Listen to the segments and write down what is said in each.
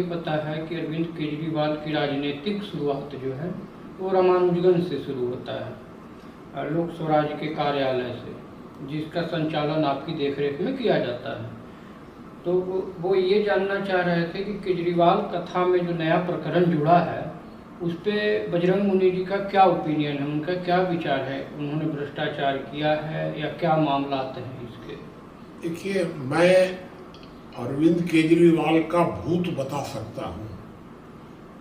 पता है कि अरविंद केजरीवाल की राजनीतिक शुरुआत जो है वो रामानुजगंज से शुरू होता है, लोक स्वराज के कार्यालय से, जिसका संचालन आपकी देखरेख में किया जाता है। तो वो ये जानना चाह रहे थे कि केजरीवाल कथा में जो नया प्रकरण जुड़ा है उस पर बजरंग मुनि जी का क्या ओपिनियन है, उनका क्या विचार है, उन्होंने भ्रष्टाचार किया है या क्या मामला आते हैं इसके। देखिए, मैं अरविंद केजरीवाल का भूत बता सकता हूँ,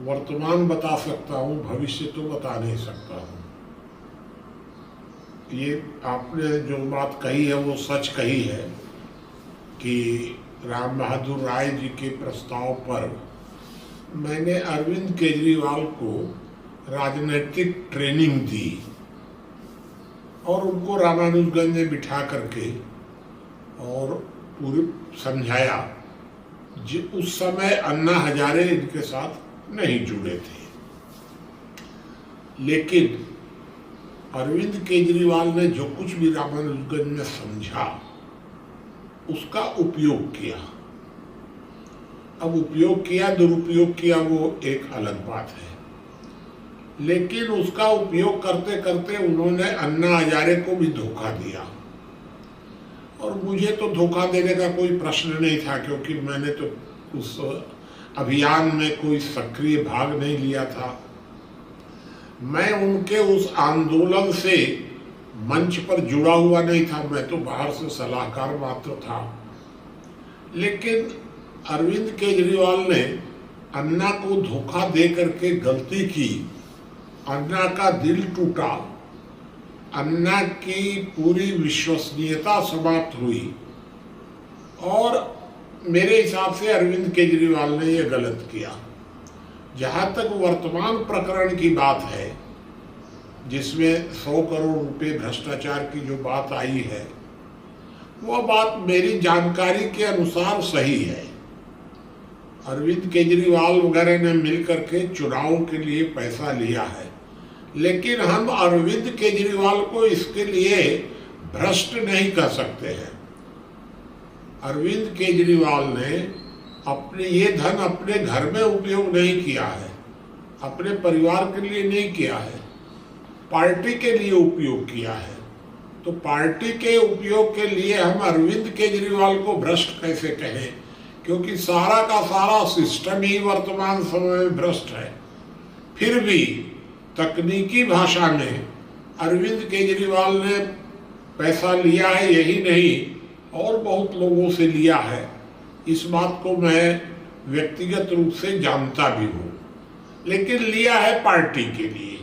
वर्तमान बता सकता हूँ, भविष्य तो बता नहीं सकता हूँ। ये आपने जो बात कही है वो सच कही है कि राम बहादुर राय जी के प्रस्ताव पर मैंने अरविंद केजरीवाल को राजनीतिक ट्रेनिंग दी और उनको रामानुजगंज में बिठा करके और पूरी समझाया। उस समय अन्ना हजारे इनके साथ नहीं जुड़े थे, लेकिन अरविंद केजरीवाल ने जो कुछ भी रामानुजगंज में समझा उसका उपयोग किया। अब उपयोग किया दुरुपयोग किया वो एक अलग बात है, लेकिन उसका उपयोग करते करते उन्होंने अन्ना हजारे को भी धोखा दिया। और मुझे तो धोखा देने का कोई प्रश्न नहीं था, क्योंकि मैंने तो उस अभियान में कोई सक्रिय भाग नहीं लिया था। मैं उनके उस आंदोलन से मंच पर जुड़ा हुआ नहीं था, मैं तो बाहर से सलाहकार मात्र था। लेकिन अरविंद केजरीवाल ने अन्ना को धोखा दे करके गलती की, अन्ना का दिल टूटा, अन्ना की पूरी विश्वसनीयता समाप्त हुई और मेरे हिसाब से अरविंद केजरीवाल ने यह गलत किया। जहाँ तक वर्तमान प्रकरण की बात है, जिसमें 100 करोड़ रुपए भ्रष्टाचार की जो बात आई है, वह बात मेरी जानकारी के अनुसार सही है। अरविंद केजरीवाल वगैरह ने मिलकर के चुनावों के लिए पैसा लिया है, लेकिन हम अरविंद केजरीवाल को इसके लिए भ्रष्ट नहीं कर सकते हैं। अरविंद केजरीवाल ने अपने ये धन अपने घर में उपयोग नहीं किया है, अपने परिवार के लिए नहीं किया है, पार्टी के लिए उपयोग किया है। तो पार्टी के उपयोग के लिए हम अरविंद केजरीवाल को भ्रष्ट कैसे कहें, क्योंकि सारा का सारा सिस्टम ही वर्तमान समय में भ्रष्ट है। फिर भी तकनीकी भाषा में अरविंद केजरीवाल ने पैसा लिया है, यही नहीं और बहुत लोगों से लिया है। इस बात को मैं व्यक्तिगत रूप से जानता भी हूँ, लेकिन लिया है पार्टी के लिए।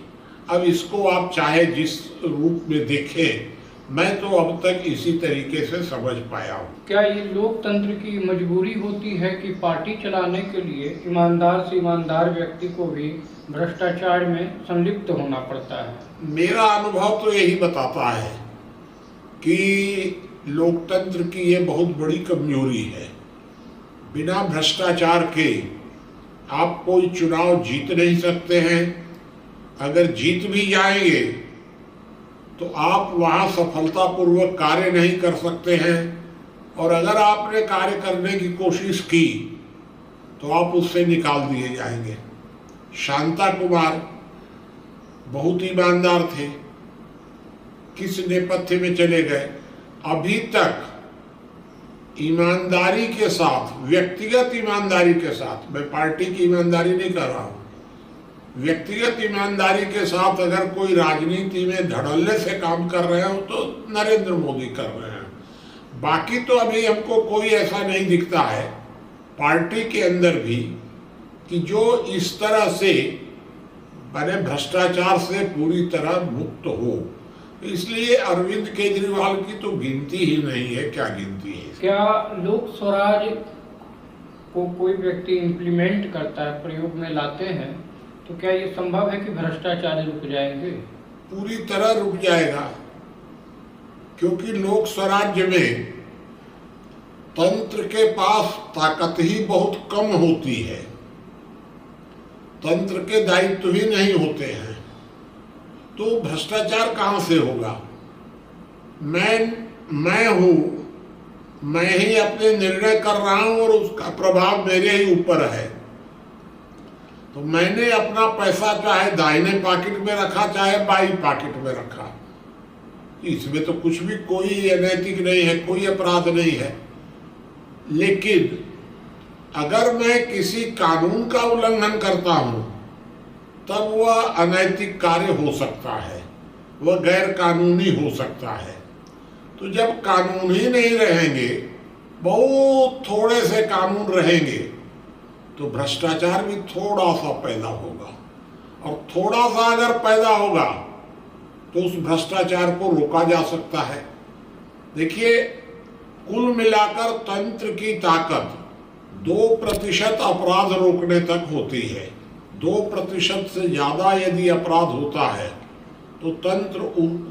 अब इसको आप चाहे जिस रूप में देखें, मैं तो अब तक इसी तरीके से समझ पाया हूँ। क्या ये लोकतंत्र की मजबूरी होती है कि पार्टी चलाने के लिए ईमानदार से ईमानदार व्यक्ति को भी भ्रष्टाचार में संलिप्त होना पड़ता है? मेरा अनुभव तो यही बताता है कि लोकतंत्र की ये बहुत बड़ी कमजोरी है। बिना भ्रष्टाचार के आप कोई चुनाव जीत नहीं सकते हैं। अगर जीत भी जाएंगे तो आप वहाँ सफलतापूर्वक कार्य नहीं कर सकते हैं, और अगर आपने कार्य करने की कोशिश की तो आप उससे निकाल दिए जाएंगे। शांता कुमार बहुत ईमानदार थे, किस नेपथ्य में चले गए? अभी तक ईमानदारी के साथ, व्यक्तिगत ईमानदारी के साथ, मैं पार्टी की ईमानदारी नहीं कर रहा हूँ, व्यक्तिगत ईमानदारी के साथ अगर कोई राजनीति में धड़ल्ले से काम कर रहे हो तो नरेंद्र मोदी कर रहे हैं। बाकी तो अभी हमको कोई ऐसा नहीं दिखता है पार्टी के अंदर भी कि जो इस तरह से बने भ्रष्टाचार से पूरी तरह मुक्त हो। इसलिए अरविंद केजरीवाल की तो गिनती ही नहीं है। क्या गिनती है? क्या लोक स्वराज को कोई व्यक्ति इम्प्लीमेंट करता है, प्रयोग में लाते हैं, तो क्या ये संभव है कि भ्रष्टाचार रुक जाएंगे? पूरी तरह रुक जाएगा, क्योंकि लोक स्वराज्य में तंत्र के पास ताकत ही बहुत कम होती है, तंत्र के दायित्व ही नहीं होते हैं, तो भ्रष्टाचार कहाँ से होगा? मैं हूँ, मैं ही अपने निर्णय कर रहा हूँ और उसका प्रभाव मेरे ही ऊपर है। तो मैंने अपना पैसा चाहे दाहिने पॉकेट में रखा चाहे बाईं पॉकेट में रखा, इसमें तो कुछ भी कोई अनैतिक नहीं है, कोई अपराध नहीं है। लेकिन अगर मैं किसी कानून का उल्लंघन करता हूं तब वह अनैतिक कार्य हो सकता है, वह गैर कानूनी हो सकता है। तो जब कानून ही नहीं रहेंगे, बहुत थोड़े से कानून रहेंगे, तो भ्रष्टाचार भी थोड़ा सा पैदा होगा, और थोड़ा सा अगर पैदा होगा तो उस भ्रष्टाचार को रोका जा सकता है। देखिए, कुल मिलाकर तंत्र की ताकत 2% अपराध रोकने तक होती है। 2% से ज्यादा यदि अपराध होता है तो तंत्र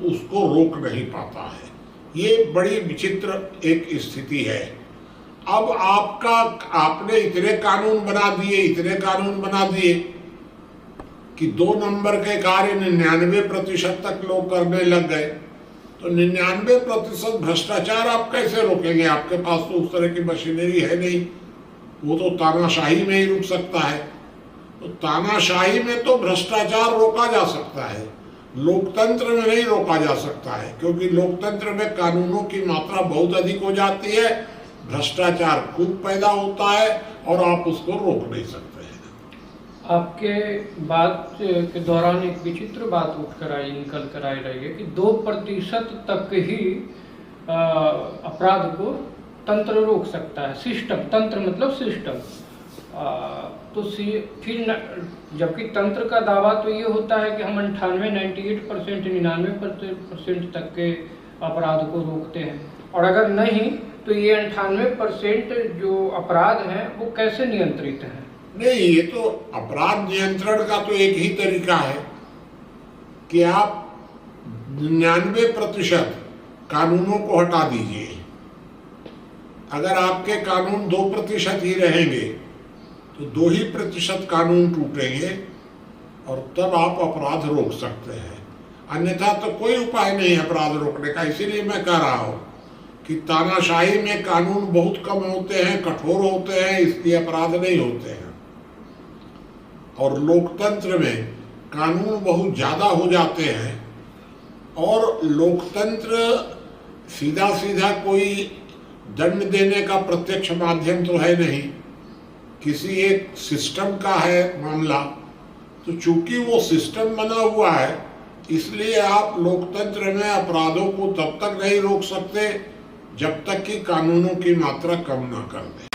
उसको रोक नहीं पाता है। ये बड़ी विचित्र एक स्थिति है। अब आपने इतने कानून बना दिए कि 2 नंबर के कार्य 99% तक लोग करने लग गए। तो 99% भ्रष्टाचार आप कैसे रोकेंगे? आपके पास तो उस तरह की मशीनरी है नहीं, वो तो तानाशाही में ही रुक सकता है। तो तानाशाही में तो भ्रष्टाचार रोका जा सकता है, लोकतंत्र में नहीं रोका जा सकता है, क्योंकि लोकतंत्र में कानूनों की मात्रा बहुत अधिक हो जाती है, भ्रष्टाचार खूब पैदा होता है और आप उसको रोक नहीं सकते हैं। आपके बात के दौरान एक विचित्र बात निकल कर आई रही है कि 2% तक ही अपराध को तंत्र रोक सकता है। सिस्टम, तंत्र मतलब सिस्टम। तो फिर जबकि तंत्र का दावा तो ये होता है कि हम 99% तक के अपराध को रोकते हैं, और अगर नहीं तो ये 98% जो अपराध हैं वो कैसे नियंत्रित हैं? नहीं, ये तो अपराध नियंत्रण का तो एक ही तरीका है कि आप 99% कानूनों को हटा दीजिए। अगर आपके कानून 2% ही रहेंगे तो 2% कानून टूटेंगे और तब आप अपराध रोक सकते हैं। अन्यथा तो कोई उपाय नहीं है अपराध रोकने का। इसीलिए मैं कह रहा हूं कि तानाशाही में कानून बहुत कम होते हैं, कठोर होते हैं, इसलिए अपराध नहीं होते हैं, और लोकतंत्र में कानून बहुत ज्यादा हो जाते हैं। और लोकतंत्र सीधा सीधा कोई दंड देने का प्रत्यक्ष माध्यम तो है नहीं, किसी एक सिस्टम का है मामला। तो चूंकि वो सिस्टम बना हुआ है, इसलिए आप लोकतंत्र में अपराधों को तब तक नहीं रोक सकते जब तक कि कानूनों की मात्रा कम ना कर दें।